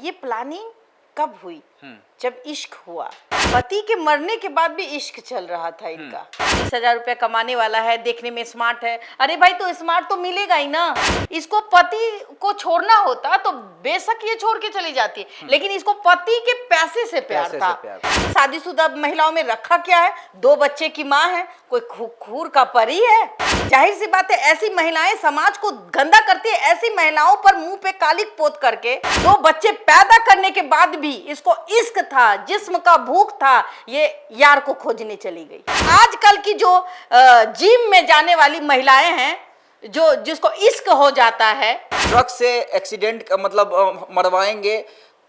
ये प्लानिंग कब हुई? जब इश्क हुआ। पति के मरने के बाद भी इश्क चल रहा था इनका। 20,000 रुपया कमाने वाला है, देखने में स्मार्ट है। अरे भाई, तो स्मार्ट तो मिलेगा ही ना। इसको पति को छोड़ना होता तो बेशक ये छोड़ के चली जाती, लेकिन इसको पति के पैसे से प्यार था। शादीशुदा महिलाओं में रखा क्या है? 2 बच्चे की माँ है, कोई खूर का परी है। जाहिर सी बात है, ऐसी महिलाएं समाज को गंदा करती है। ऐसी महिलाओं पर मुंह पे कालिक पोत करके 2 बच्चे पैदा करने के बाद भी इसको इश्क था, जिस्म का भूख था, ये यार को खोजने चली गई। आजकल की जो जिम में जाने वाली महिलाएं हैं, जो जिसको इश्क हो जाता है, ट्रक से एक्सीडेंट का मतलब मरवाएंगे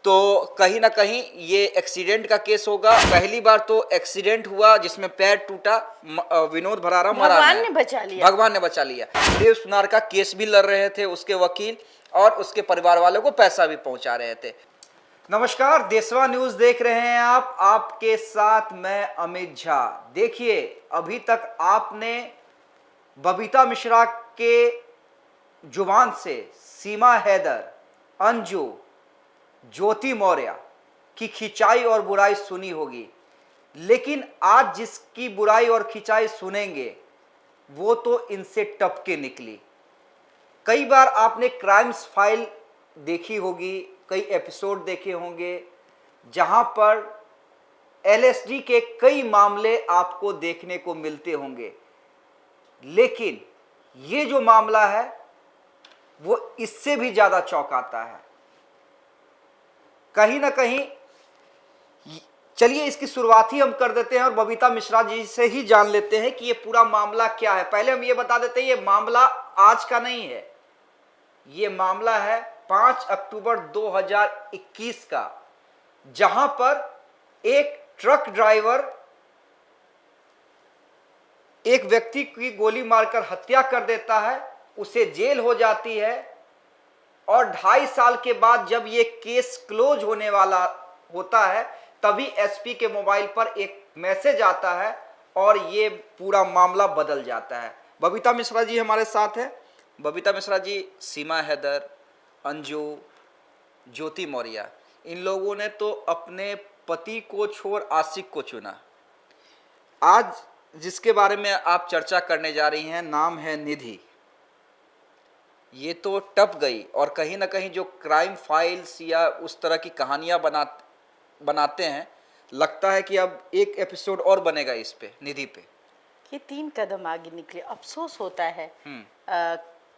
तो कहीं ना कहीं ये एक्सीडेंट का केस होगा। पहली बार तो एक्सीडेंट हुआ जिसमें पैर टूटा, विनोद भरारा मरा, भगवान ने बचा लिया। भगवान ने बचा लिया। देव सुनार का केस भी लड़ रहे थे उसके वकील, और उसके परिवार वालों को पैसा भी पहुंचा रहे थे। नमस्कार, देशवा न्यूज देख रहे हैं आप, आपके साथ मैं अमित झा। देखिए, अभी तक आपने बबीता मिश्रा के जुबान से सीमा हैदर, अंजू, ज्योति मौर्य की खिंचाई और बुराई सुनी होगी, लेकिन आज जिसकी बुराई और खिंचाई सुनेंगे वो तो इनसे टपके निकली। कई बार आपने क्राइम्स फाइल देखी होगी, कई एपिसोड देखे होंगे, जहां पर एलएसडी के कई मामले आपको देखने को मिलते होंगे, लेकिन ये जो मामला है वो इससे भी ज्यादा चौंकाता है। कहीं ना कहीं चलिए इसकी शुरुआत ही हम कर देते हैं और बबीता मिश्रा जी से ही जान लेते हैं कि ये पूरा मामला क्या है। पहले हम ये बता देते हैं, ये मामला आज का नहीं है, ये मामला है 5 अक्टूबर 2021 का, जहां पर एक ट्रक ड्राइवर एक व्यक्ति की गोली मारकर हत्या कर देता है, उसे जेल हो जाती है, और 2.5 साल के बाद जब ये केस क्लोज होने वाला होता है तभी एसपी के मोबाइल पर एक मैसेज आता है और ये पूरा मामला बदल जाता है। बबीता मिश्रा जी हमारे साथ है। बबीता मिश्रा जी, सीमा हैदर, अंजू, ज्योति मौर्य, इन लोगों ने तो अपने पति को छोड़ आशिक को चुना। आज जिसके बारे में आप चर्चा करने जा रही हैं, नाम है निधि। ये तो टप गई, और कहीं ना कहीं जो क्राइम फाइल्स या उस तरह की कहानियां बनाते हैं, लगता है कि अब एक एपिसोड और बनेगा इस पे, निधि पे। ये 3 कदम आगे निकले। अफसोस होता है।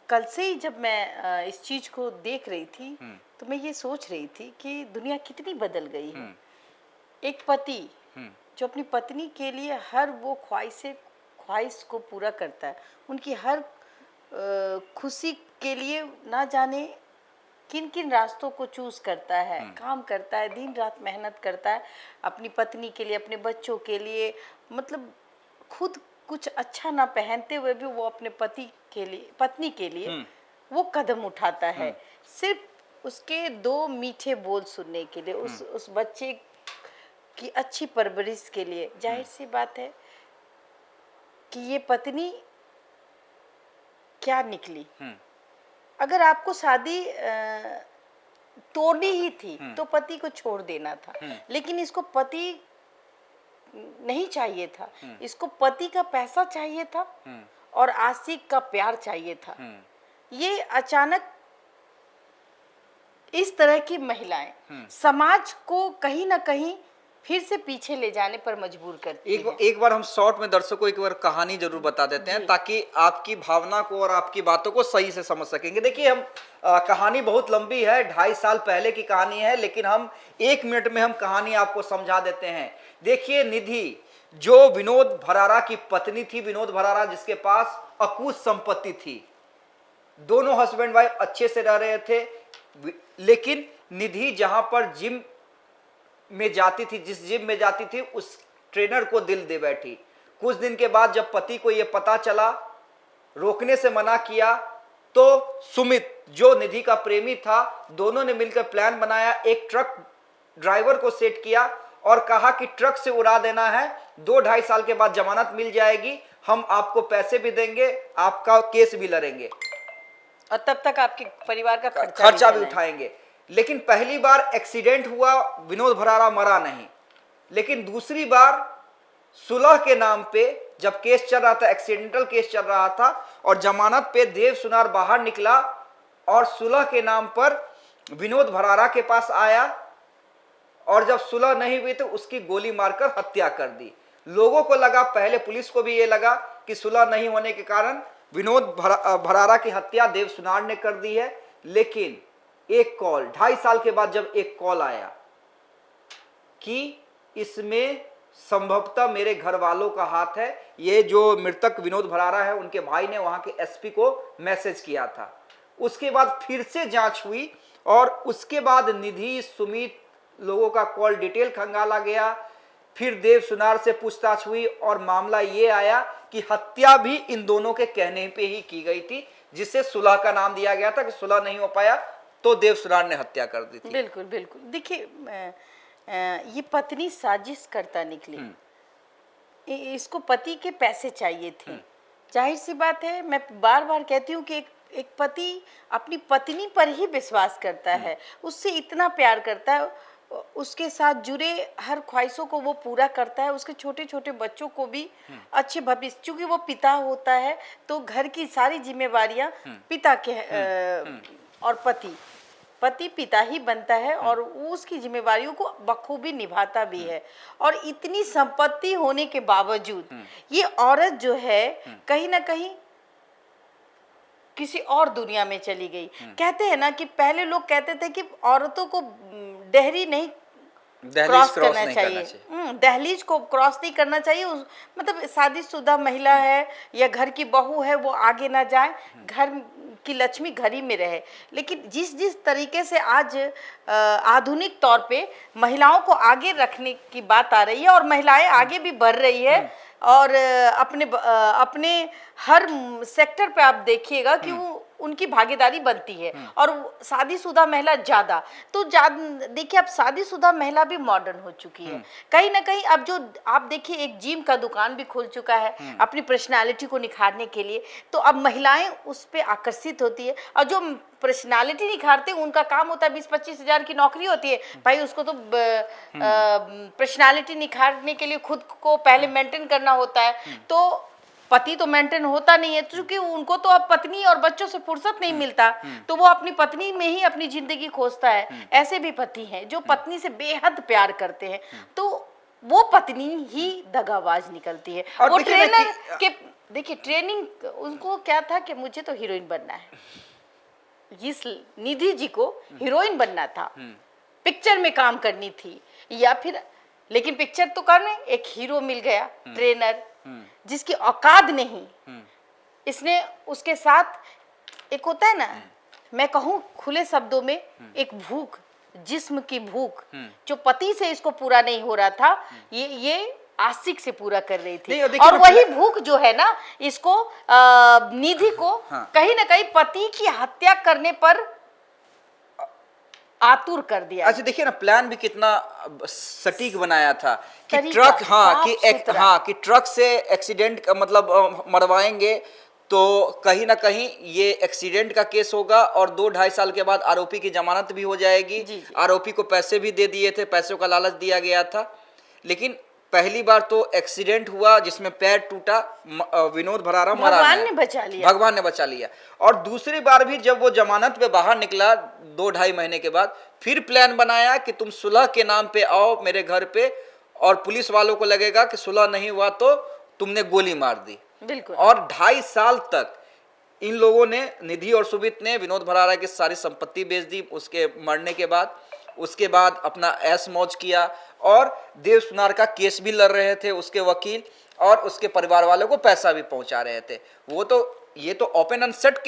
कल से ही जब मैं इस चीज को देख रही थी तो मैं ये सोच रही थी कि दुनिया कितनी बदल गई है। एक पति जो अपनी पत्नी के लिए हर वो ख्वाहिश को पूरा करता है, उनकी हर खुशी के लिए ना जाने किन किन रास्तों को चूज करता है, काम करता है, दिन रात मेहनत करता है अपनी पत्नी के लिए, अपने बच्चों के लिए। मतलब खुद कुछ अच्छा ना पहनते हुए भी वो अपने पत्नी के लिए वो कदम उठाता है, सिर्फ उसके 2 मीठे बोल सुनने के लिए, उस बच्चे की अच्छी परवरिश के लिए। जाहिर सी बात है कि ये पत्नी क्या निकली। अगर आपको शादी तोड़नी ही थी तो पति को छोड़ देना था, लेकिन इसको पति नहीं चाहिए था, इसको पति का पैसा चाहिए था और आशिक का प्यार चाहिए था। ये अचानक इस तरह की महिलाएं समाज को कहीं ना कहीं फिर से पीछे ले जाने पर मजबूर करती है। एक बार हम शॉर्ट में दर्शकों को एक बार कहानी जरूर बता देते हैं, ताकि आपकी भावना को और आपकी बातों को सही से समझ सकेंगे। देखिए, हम कहानी बहुत लंबी है, 2.5 साल पहले की कहानी है, लेकिन हम 1 मिनट में हम कहानी आपको समझा देते हैं। देखिए, निधि जो विनोद भरारा की पत्नी थी, विनोद भरारा जिसके पास अकूत संपत्ति थी, दोनों हस्बैंड वाइफ अच्छे से रह रहे थे, लेकिन निधि जहां पर जिम में जाती थी, जिस जिम में जाती थी, उस ट्रेनर को दिल दे बैठी। कुछ दिन के बाद जब पति को यह पता चला, रोकने से मना किया, तो सुमित जो निधि का प्रेमी था, दोनों ने मिलकर प्लान बनाया, एक ट्रक ड्राइवर को सेट किया और कहा कि ट्रक से उड़ा देना है, 2-2.5 साल के बाद जमानत मिल जाएगी, हम आपको पैसे भी देंगे, आपका केस भी लड़ेंगे और तब तक आपके परिवार का खर्चा भी उठाएंगे। लेकिन पहली बार एक्सीडेंट हुआ, विनोद भरारा मरा नहीं। लेकिन दूसरी बार सुलह के नाम पे जब केस चल रहा था, एक्सीडेंटल केस चल रहा था, और जमानत पे देव सुनार बाहर निकला और सुलह के नाम पर विनोद भरारा के पास आया, और जब सुलह नहीं हुई तो उसकी गोली मारकर हत्या कर दी। लोगों को लगा, पहले पुलिस को भी ये लगा कि सुलह नहीं होने के कारण विनोद भरारा की हत्या देव सुनार ने कर दी है। लेकिन एक कॉल 2.5 साल के बाद जब एक कॉल आया कि इसमें संभवतः मेरे घर वालों का हाथ है, ये जो मृतक विनोद भरारा है उनके भाई ने वहां के एसपी को मैसेज किया था। उसके बाद फिर से जांच हुई और उसके बाद निधि, सुमित लोगों का कॉल डिटेल खंगाला गया। फिर देव सुनार से पूछताछ हुई और मामला ये आया कि हत्या भी इन दोनों के कहने पे ही की गई थी, जिससे सुलह का नाम दिया गया था कि सुलह नहीं हो पाया तो देव सुनार ने हत्या कर दी थी। बिल्कुल बिल्कुल। देखिए ये पत्नी साजिश करता निकली, इसको पति के पैसे चाहिए थे। जाहिर सी बात है, मैं बार बार कहती हूँ कि एक पति अपनी पत्नी पर ही विश्वास करता है, उससे इतना प्यार करता है, उसके साथ जुड़े हर ख्वाहिशों को वो पूरा करता है, उसके छोटे छोटे बच्चों को भी अच्छे भविष्य, क्योंकि वो पिता होता है तो घर की सारी जिम्मेवारियां पिता के और पति पिता ही बनता है और वो उसकी जिम्मेवारियों को बखूबी निभाता भी है। और इतनी संपत्ति होने के बावजूद ये औरत जो है कहीं ना कहीं किसी और दुनिया में चली गई। कहते हैं ना कि पहले लोग कहते थे कि औरतों को डेहरी नहीं क्रॉस करना चाहिए, दहलीज को क्रॉस नहीं करना चाहिए। मतलब शादीशुदा महिला है या घर की बहू है वो आगे ना जाए, घर की लक्ष्मी घर ही में रहे। लेकिन जिस तरीके से आज आधुनिक तौर पे महिलाओं को आगे रखने की बात आ रही है और महिलाएं आगे भी बढ़ रही है और अपने हर सेक्टर पे आप देखिएगा कि वो उनकी भागीदारी बनती है और शादीशुदा महिला ज्यादा। तो देखिए अब शादीशुदा महिला भी मॉडर्न हो चुकी है कहीं ना कहीं। अब जो आप देखिए एक जिम का दुकान भी खुल चुका है अपनी पर्सनालिटी को निखारने के लिए, तो अब महिलाएं उस पे आकर्षित होती है। और जो पर्सनालिटी निखारते हैं उनका काम होता है 20-25 हजार की नौकरी होती है भाई, उसको तो पर्सनालिटी निखारने के लिए खुद को पहले मेंटेन करना होता है। तो पति तो मेंटेन होता नहीं है क्योंकि उनको तो अब पत्नी और बच्चों से फुर्सत नहीं मिलता, तो वो अपनी पत्नी में ही अपनी जिंदगी खोजता है। ऐसे भी पति हैं जो पत्नी से बेहद प्यार करते हैं, तो वो पत्नी ही दगाबाज निकलती है। और वो ट्रेनर के देखिए ट्रेनिंग उनको क्या था कि मुझे तो हीरोइन बनना है, इस निधि जी को हीरोइन बनना था, पिक्चर में काम करनी थी या फिर, लेकिन पिक्चर तो करने एक हीरो मिल गया ट्रेनर जिसकी औकात नहीं। इसने उसके साथ एक होता है ना, मैं कहूँ खुले शब्दों में एक भूख, जिस्म की भूख जो पति से इसको पूरा नहीं हो रहा था, ये आशिक से पूरा कर रही थी। और वही भूख जो है ना इसको निधि को कहीं ना कहीं पति की हत्या करने पर आतुर कर दिया। अच्छा देखिए ना, प्लान भी कितना सटीक बनाया था कि तरीका, ट्रक कि ट्रक से एक्सीडेंट का मतलब मरवाएंगे तो कहीं ना कहीं ये एक्सीडेंट का केस होगा और 2-2.5 साल के बाद आरोपी की जमानत भी हो जाएगी। आरोपी को पैसे भी दे दिए थे, पैसों का लालच दिया गया था। लेकिन पहली बार तो एक्सीडेंट हुआ जिसमें पैर टूटा, विनोद भरारा मरा, भगवान ने बचा लिया, भगवान ने बचा लिया। और दूसरी बार भी जब वो जमानत पे बाहर निकला 2-2.5 महीने के बाद, फिर प्लान बनाया कि तुम सुलह के नाम पे आओ मेरे घर पे, और पुलिस वालों को लगेगा कि सुलह नहीं हुआ तो तुमने गोली मार दी। बिल्कुल। और 2.5 साल तक इन लोगों ने, निधि और सुमित ने विनोद भरारा की सारी संपत्ति बेच दी उसके मरने के बाद। उसके बाद अपना ऐश मौज किया और देव सुनार का केस भी लड़ रहे थे उसके वकील, और उसके परिवार वालों को पैसा भी पहुंचा रहे थे। वो तो ये तो ओपन एंड शट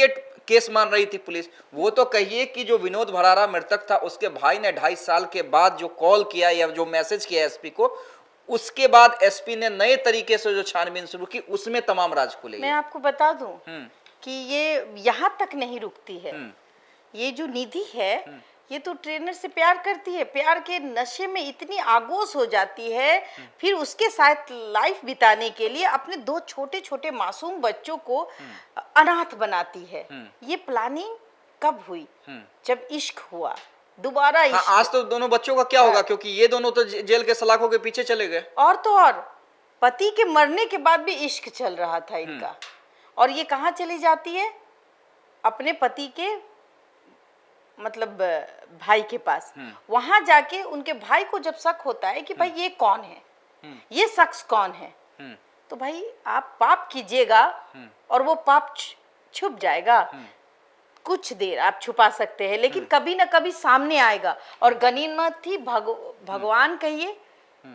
केस मान रही थी पुलिस। वो तो कहिए कि जो विनोद भरारा मृतक था उसके भाई ने 2.5 साल के बाद जो कॉल किया या जो मैसेज किया एसपी को, उसके बाद एसपी ने नए तरीके से जो छानबीन शुरू की उसमें तमाम राज खुले। मैं आपको बता दूं कि ये यहाँ तक नहीं रुकती है। ये जो निधि है ये तो ट्रेनर से प्यार करती है, प्यार के नशे में इतनी आगोश हो जाती है, फिर उसके साथ लाइफ बिताने के लिए अपने 2 छोटे छोटे मासूम बच्चों को अनाथ बनाती है। ये प्लानिंग कब हुई? जब इश्क हुआ, दोबारा हाँ, इश्क। आज तो दोनों बच्चों का क्या होगा, क्योंकि ये दोनों तो जेल के सलाखों के पीछे चले गए। और तो और पति के मरने के बाद भी इश्क चल रहा था इनका। और ये कहाँ चली जाती है? अपने पति के मतलब भाई के पास। वहां जाके उनके भाई को जब शक होता है कि भाई ये कौन है, ये शख्स कौन है, तो भाई आप पाप कीजिएगा और वो पाप छुप जाएगा। कुछ देर आप छुपा सकते हैं, लेकिन कभी ना कभी सामने आएगा। और गनीमत थी भगवान कहिए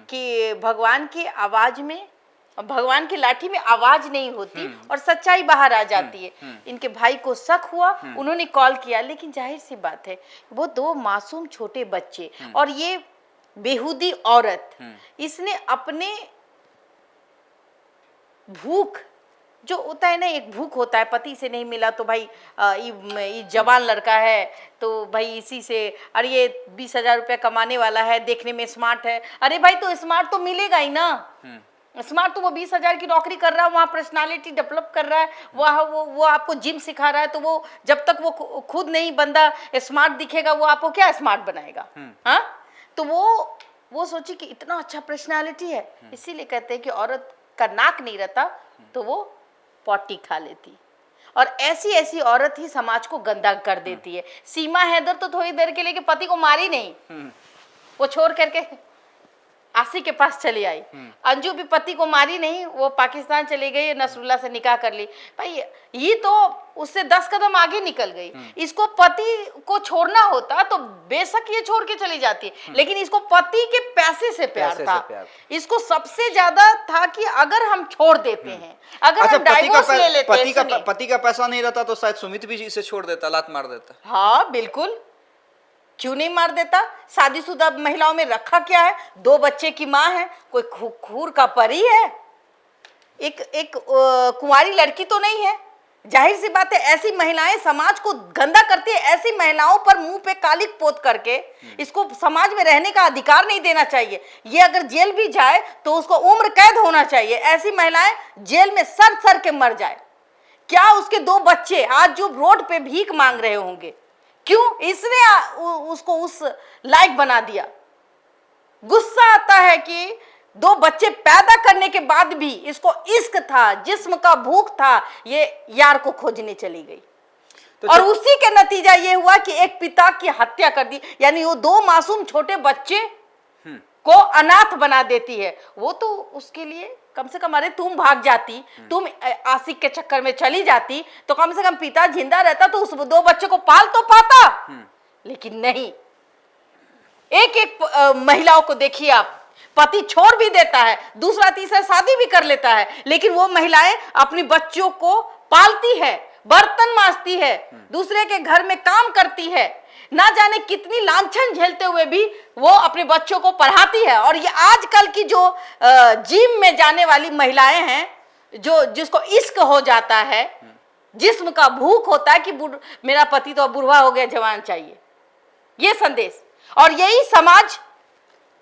कि भगवान की आवाज में, भगवान की लाठी में आवाज नहीं होती और सच्चाई बाहर आ जाती है। इनके भाई को शक हुआ, उन्होंने कॉल किया, लेकिन जाहिर सी बात है वो दो मासूम छोटे बच्चे और ये बेहुदी औरत, इसने अपने भूख जो होता है ना, एक भूख होता है, पति से नहीं मिला तो भाई ये जवान लड़का है तो भाई इसी से, अरे ये 20,000 रुपया कमाने वाला है, देखने में स्मार्ट है, अरे भाई तो स्मार्ट तो मिलेगा ही ना। स्मार्ट तो वो 20,000 की नौकरी कर रहा है, वहाँ पर्सनालिटी डेवलप कर रहा है, वहाँ वो आपको जिम सिखा रहा है, तो वो जब तक वो खुद नहीं बंदा स्मार्ट दिखेगा वो आपको क्या स्मार्ट बनाएगा? हाँ, तो वो सोची कि इतना अच्छा पर्सनालिटी है, इसीलिए कहते हैं कि औरत का नाक नहीं रहता तो वो पॉटी खा लेती। और ऐसी ऐसी औरत ही समाज को गंदा कर देती है। सीमा हैदर तो थोड़ी देर के लिए कि पति को मारी नहीं, वो छोड़ करके आसिक के पास चली आई। अंजू भी पति को मारी नहीं, वो पाकिस्तान चली गई, नसरुल्लाह से निकाह कर ली। भाई ये तो उससे 10 कदम आगे निकल गई। इसको पति को छोड़ना होता तो बेशक ये छोड़ के चली जाती, लेकिन इसको पति के पैसे से प्यार था। इसको सबसे ज्यादा था कि अगर हम छोड़ देते हैं, अगर हम डाइवोर्स ले लेते हैं, पति का पैसा नहीं रहता तो शायद सुमित भी इसे छोड़ देता, लात मार देता। हाँ बिल्कुल, क्यों नहीं मार देता? शादीशुदा महिलाओं में रखा क्या है? 2 बच्चे की माँ है, कोई खूर का परी है, एक कुंवारी लड़की तो नहीं है। जाहिर सी बात है ऐसी महिलाएं समाज को गंदा करती है। ऐसी महिलाओं पर मुंह पे कालिक पोत करके इसको समाज में रहने का अधिकार नहीं देना चाहिए। ये अगर जेल भी जाए तो उसको उम्र कैद होना चाहिए। ऐसी महिलाएं जेल में सर के मर जाए। क्या उसके 2 बच्चे आज जो रोड पे भीख मांग रहे होंगे, क्यों? इसने उसको उस लायक बना दिया। गुस्सा आता है कि 2 बच्चे पैदा करने के बाद भी इसको इश्क था, जिस्म का भूख था, ये यार को खोजने चली गई। तो और उसी के नतीजा ये हुआ कि एक पिता की हत्या कर दी, यानी वो 2 मासूम छोटे बच्चे को अनाथ बना देती है। वो तो उसके लिए कम से कम, अरे तुम भाग जाती, तुम आशिक के चक्कर में चली जाती तो कम से कम पिता जिंदा रहता तो उस 2 बच्चे को पाल तो पाता। लेकिन नहीं, एक महिलाओं को देखिए आप, पति छोड़ भी देता है, दूसरा तीसरा शादी भी कर लेता है, लेकिन वो महिलाएं अपने बच्चों को पालती है, बर्तन मांजती है, दूसरे के घर में काम करती है, ना जाने कितनी लांछन झेलते हुए भी वो अपने बच्चों को पढ़ाती है। और ये आजकल की जो जिम में जाने वाली महिलाएं हैं, जो जिसको इश्क हो जाता है, जिस्म का भूख होता है कि मेरा पति तो बुढ़वा हो गया, जवान चाहिए, ये संदेश। और यही समाज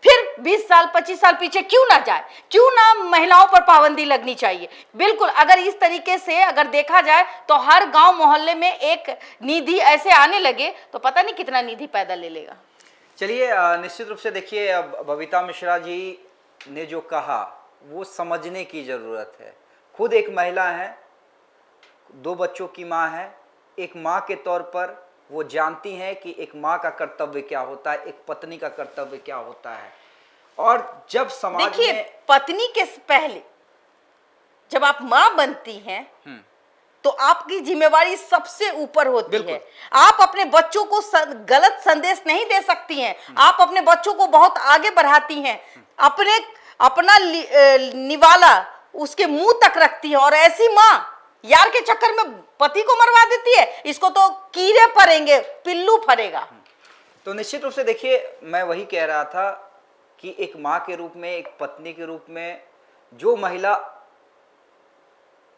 फिर 20 साल 25 साल पीछे क्यों ना जाए? क्यों ना महिलाओं पर पाबंदी लगनी चाहिए? बिल्कुल, अगर इस तरीके से अगर देखा जाए तो हर गांव मोहल्ले में एक निधि ऐसे आने लगे तो पता नहीं कितना निधि पैदा ले लेगा। चलिए, निश्चित रूप से देखिए, अब बबीता मिश्रा जी ने जो कहा वो समझने की जरूरत है। खुद एक महिला है, 2 बच्चों की माँ है। एक माँ के तौर पर वो जानती हैं कि एक माँ का कर्तव्य क्या होता है, एक पत्नी का कर्तव्य क्या होता है। और जब समाज देखिए, पत्नी के पहले जब आप माँ बनती हैं तो आपकी जिम्मेवारी सबसे ऊपर होती है। आप अपने बच्चों को गलत संदेश नहीं दे सकती हैं। आप अपने बच्चों को बहुत आगे बढ़ाती हैं, अपना निवाला उसके मुंह तक रखती है। और ऐसी माँ यार के चक्कर में पति को मरवा देती है, इसको तो कीड़े पड़ेंगे, पिल्लू फरेगा। तो निश्चित रूप से देखिए, मैं वही कह रहा था कि एक माँ के रूप में, एक पत्नी के रूप में जो महिला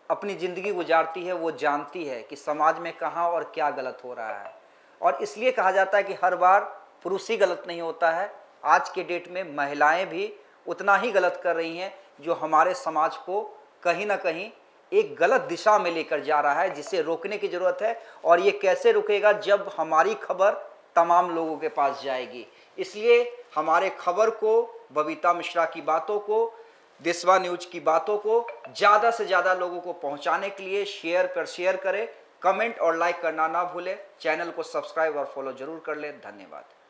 अपनी जिंदगी गुजारती है वो जानती है कि समाज में कहाँ और क्या गलत हो रहा है। और इसलिए कहा जाता है कि हर बार पुरुष ही गलत नहीं होता है। आज के डेट में महिलाएं भी उतना ही गलत कर रही हैं, जो हमारे समाज को कहीं ना कहीं एक गलत दिशा में लेकर जा रहा है, जिसे रोकने की जरूरत है। और ये कैसे रुकेगा? जब हमारी खबर तमाम लोगों के पास जाएगी। इसलिए हमारे खबर को, बबीता मिश्रा की बातों को, देशवा न्यूज की बातों को ज़्यादा से ज़्यादा लोगों को पहुंचाने के लिए शेयर करें, कमेंट और लाइक करना ना भूलें। चैनल को सब्सक्राइब और फॉलो जरूर कर लें। धन्यवाद।